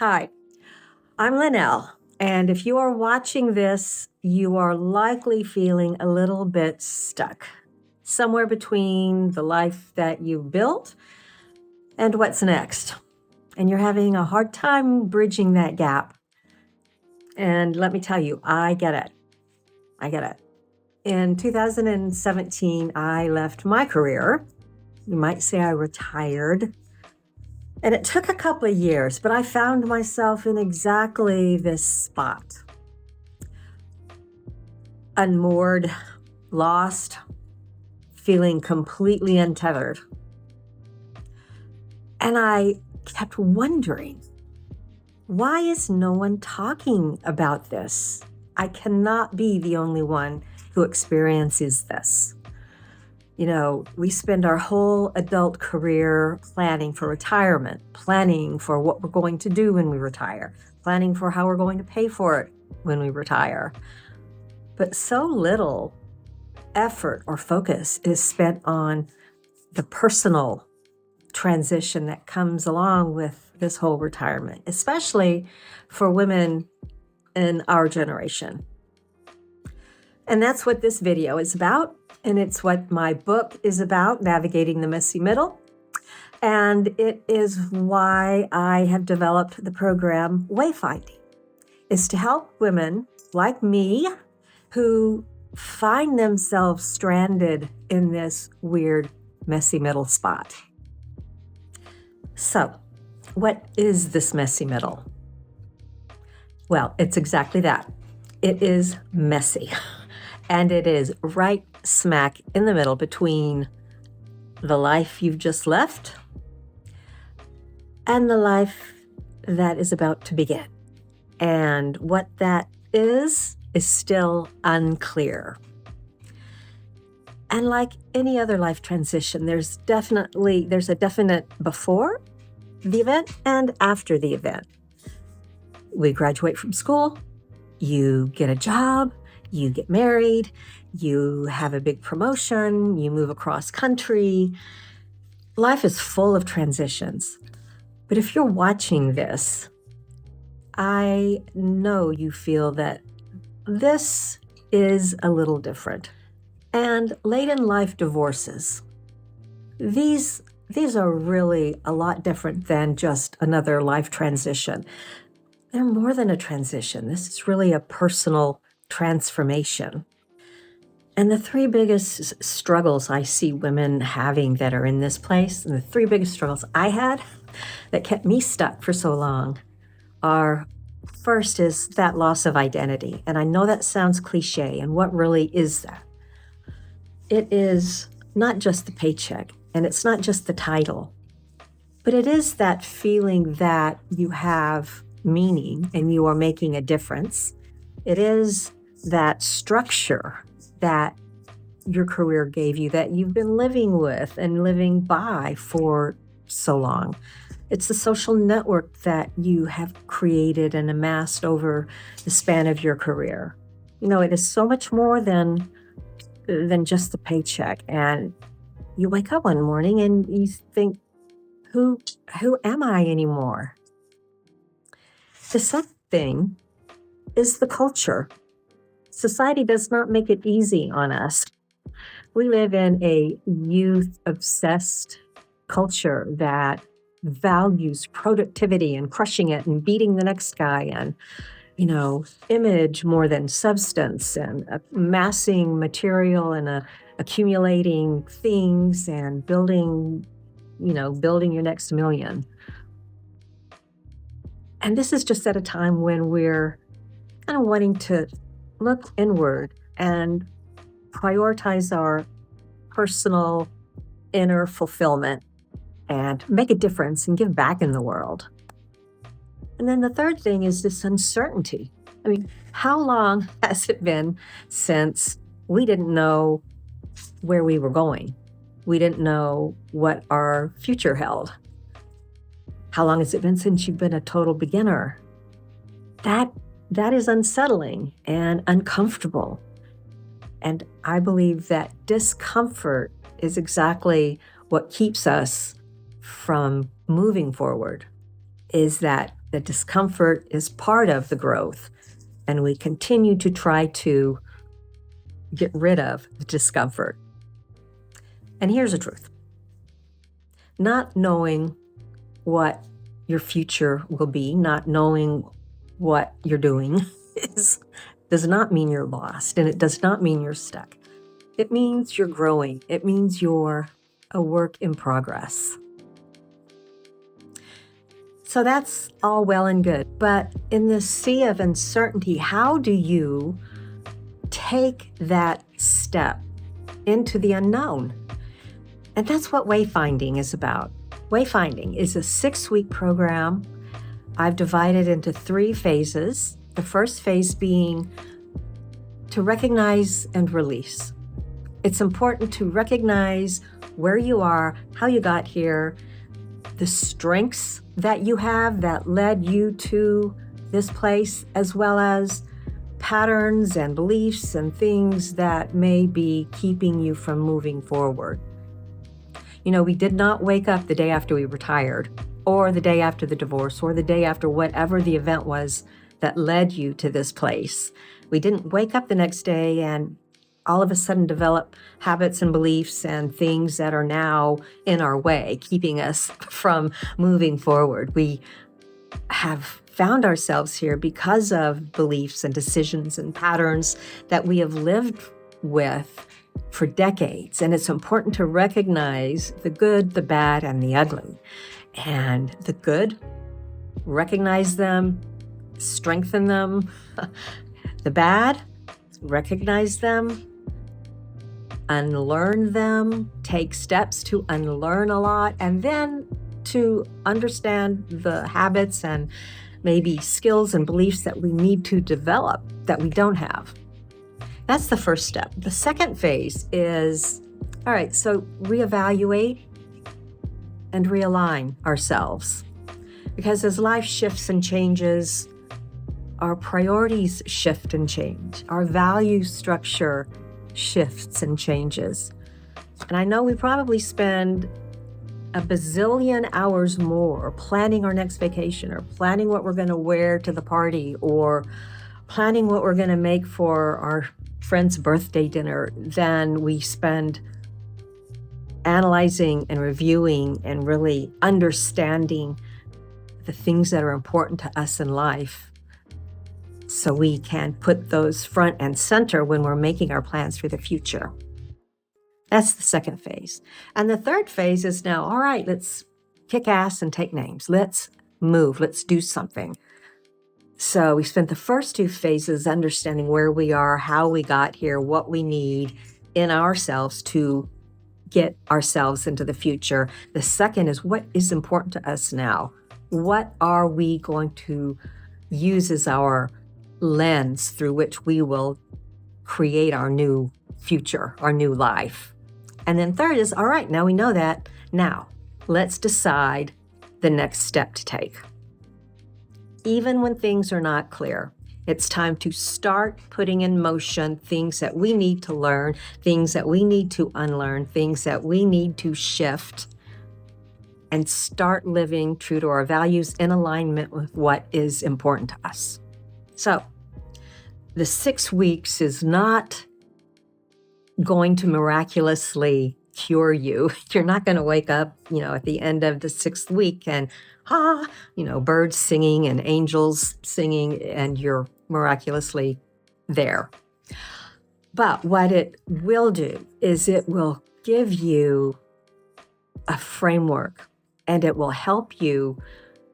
Hi, I'm Linnell, and if you are watching this, you are likely feeling a little bit stuck, somewhere between the life that you built and what's next. And you're having a hard time bridging that gap. And let me tell you, I get it. I get it. In 2017, I left my career. You might say I retired. And it took a couple of years, but I found myself in exactly this spot. Unmoored, lost, feeling completely untethered. And I kept wondering, why is no one talking about this? I cannot be the only one who experiences this. You know, we spend our whole adult career planning for retirement, planning for what we're going to do when we retire, planning for how we're going to pay for it when we retire. But so little effort or focus is spent on the personal transition that comes along with this whole retirement, especially for women in our generation. And that's what this video is about. And it's what my book is about, Navigating the Messy Middle. And it is why I have developed the program Wayfinding, is to help women like me who find themselves stranded in this weird, messy middle spot. So, what is this messy middle? Well, it's exactly that. It is messy. And it is right smack in the middle between the life you've just left and the life that is about to begin. And what that is still unclear. And like any other life transition, there's a definite before the event and after the event. We graduate from school, you get a job, you get married, you have a big promotion, you move across country. Life is full of transitions. But if you're watching this, I know you feel that this is a little different. And late in life divorces, these are really a lot different than just another life transition. They're more than a transition. This is really a personal transformation. And the three biggest struggles I see women having that are in this place, and the three biggest struggles I had that kept me stuck for so long are, first is that loss of identity. And I know that sounds cliche, and what really is that? It is not just the paycheck, and it's not just the title, but it is that feeling that you have meaning and you are making a difference. It is that structure that your career gave you that you've been living with and living by for so long. It's the social network that you have created and amassed over the span of your career. You know, it is so much more than just the paycheck. And you wake up one morning and you think, who am I anymore? The second thing is the culture. Society does not make it easy on us. We live in a youth-obsessed culture that values productivity and crushing it and beating the next guy and, image more than substance and amassing material and accumulating things and building your next million. And this is just at a time when we're kind of wanting to look inward and prioritize our personal inner fulfillment and make a difference and give back in the world. And then the third thing is this uncertainty. I mean, how long has it been since we didn't know where we were going? We didn't know what our future held. How long has it been since you've been a total beginner? That is unsettling and uncomfortable. And I believe that discomfort is exactly what keeps us from moving forward, is that The discomfort is part of the growth, and we continue to try to get rid of the discomfort. And here's the truth. Not knowing what your future will be, not knowing what you're doing does not mean you're lost, and it does not mean you're stuck. It means you're growing. It means you're a work in progress. So that's all well and good. But in this sea of uncertainty, how do you take that step into the unknown? And that's what Wayfinding is about. Wayfinding is a 6-week program. I've divided into 3 phases. The first phase being to recognize and release. It's important to recognize where you are, how you got here, the strengths that you have that led you to this place, as well as patterns and beliefs and things that may be keeping you from moving forward. You know, we did not wake up the day after we retired, or the day after the divorce, or the day after whatever the event was that led you to this place. We didn't wake up the next day and all of a sudden develop habits and beliefs and things that are now in our way, keeping us from moving forward. We have found ourselves here because of beliefs and decisions and patterns that we have lived with for decades. And it's important to recognize the good, the bad, and the ugly. And the good, recognize them, strengthen them. The bad, recognize them, unlearn them, take steps to unlearn a lot, and then to understand the habits and maybe skills and beliefs that we need to develop that we don't have. That's the first step. The second phase is, all right, so reevaluate and realign ourselves. Because as life shifts and changes, our priorities shift and change. Our value structure shifts and changes. And I know we probably spend a bazillion hours more planning our next vacation, or planning what we're going to wear to the party, or planning what we're going to make for our friend's birthday dinner than we spend analyzing and reviewing and really understanding the things that are important to us in life, so we can put those front and center when we're making our plans for the future. That's the second phase. And the third phase is now, all right, let's kick ass and take names. Let's move. Let's do something. So we spent the first 2 phases understanding where we are, how we got here, what we need in ourselves to get ourselves into the future. The second is what is important to us now. What are we going to use as our lens through which we will create our new future, our new life? And then third is, all right, now we know that. Now, let's decide the next step to take. Even when things are not clear, it's time to start putting in motion things that we need to learn, things that we need to unlearn, things that we need to shift, and start living true to our values in alignment with what is important to us. So, the 6 weeks is not going to miraculously cure you. You're not going to wake up, at the end of the 6th week and, birds singing and angels singing, and you're miraculously there. But what it will do is it will give you a framework, and it will help you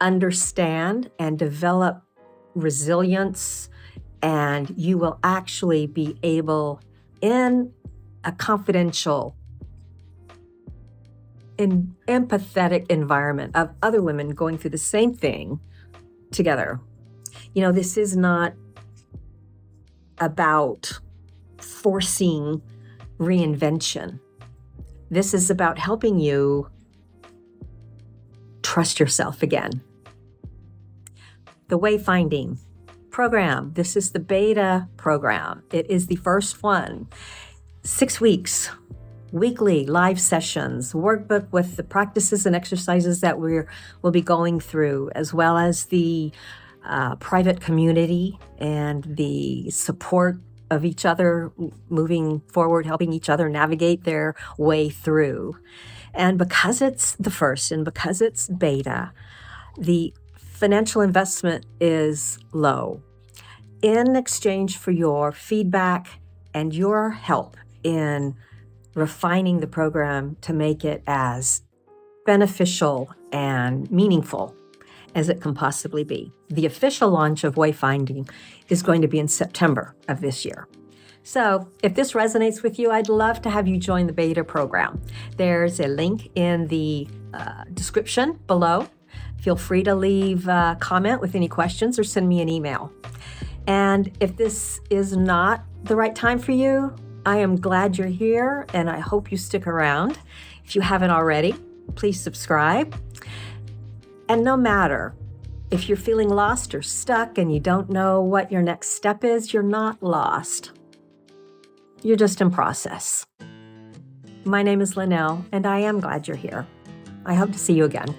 understand and develop resilience, and you will actually be able, in a confidential, empathetic environment of other women going through the same thing together. This is not about forcing reinvention. This is about helping you trust yourself again. The Wayfinding Program. This is the beta program. It is the first one. 6 weeks. weekly live sessions, workbook with the practices and exercises that we'll be going through, as well as the private community and the support of each other moving forward, helping each other navigate their way through. And because it's the first and because it's beta, the financial investment is low. In exchange for your feedback and your help in refining the program to make it as beneficial and meaningful as it can possibly be. The official launch of Wayfinding is going to be in September of this year. So if this resonates with you, I'd love to have you join the beta program. There's a link in the description below. Feel free to leave a comment with any questions or send me an email. And if this is not the right time for you, I am glad you're here and I hope you stick around. If you haven't already, please subscribe. And no matter if you're feeling lost or stuck and you don't know what your next step is, you're not lost. You're just in process. My name is Linnell, and I am glad you're here. I hope to see you again.